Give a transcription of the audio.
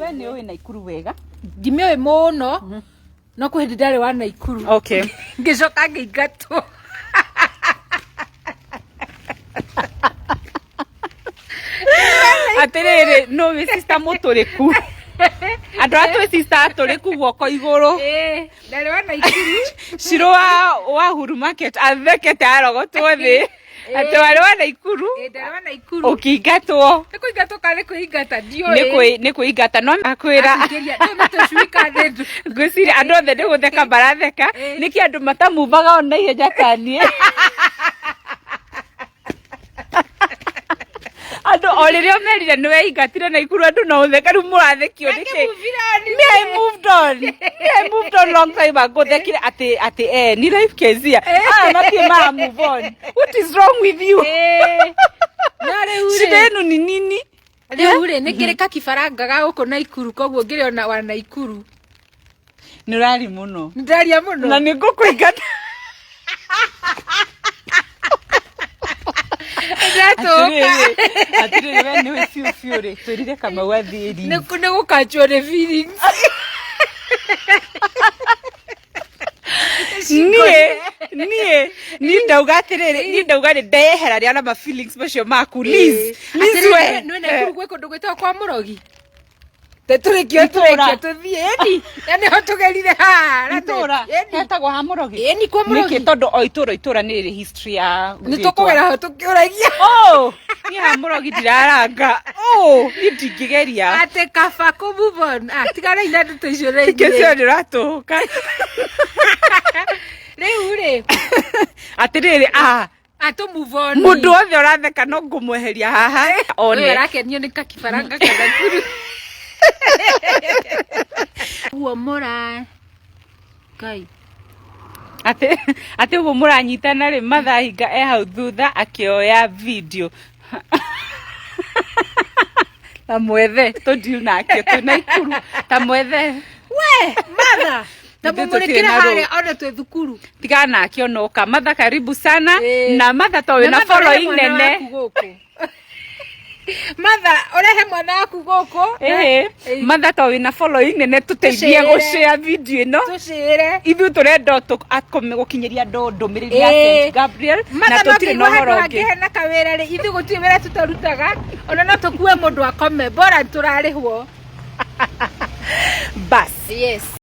We ni uwi Nakuru wega? Ndimiwe muno. No kuhindi ndari wa Nakuru. Okay. Ngicoka Akiingatwo. Atiriri no we sister muturiku. Andu atwe sister aturiku guoko iguru. Ndari wa Nakuru. Shiro wa Huru Market athekete arogotwo thi. Ati wari wa Nakuru? Ndari wa Nakuru. Ukiingatwo. Ni kuingatwo kana kuingata ndioi. Ni kuingata no akwira. No tushwika ndeto. Ngwiciria andu othe ni gutheka baratheka. Niki andu matamuvaga ona ihenya tanie. Andu oririo merire ni weingatire Nakuru andu no utheka riu murathekio niki. I moved on long time ago. Thekire ati ni life Keziah. Mati ma move on. What is wrong with you? Nare ure. Shida yenu ni nini? Riu ure nikire kakifaranga ga guko Nakuru koguo ngire ona wa Nakuru. Nurari muno. Ndaria muno. Na ni ngukuingata. Atiriri we ni we fiu turire kama wathiri. Ne gukanjwo the feelings. Ni ndauga atiriri ni ndauga ni ndehera ria na ma feelings macio maku Liz we no Nakuru gwiko ndugwitwa kwa murogi teturikio tuthie eni yani hotugerire ha ratura hetagwo ha murogi eni kwa murogi niki tondu o itura ni ri history ya ni tukugera ho tukiuragia ni ha murogi ndiraranga ni ndingigeria ate kaba ku move on tigara ina ndeto icio rĩngĩ Keziah ndiratuka riu ri atiriri atu move on mundu othe uratheka no ngumweheria haha one rakenio ni kakifaranga kana kuru mura kai ati uguo muranyitana ri mathahinga hau thutha akioya video ta mwethe tudiu nake tu Nakuru ta mwethe we matha ta mumurikire hare ona twe thukuru tiga nake onoka matha karibu sana na matha to wina following nene matha orehe mwana waku guku matha to wina following nene tuteithie gushare video ino tushire ithu turenda gukinyiria ndumiriri ya St Gabriel na tutire no horonge na kawira ri ithu gutire wira tutarutaga ona no tukue mundu akome bora turarihwo bas yes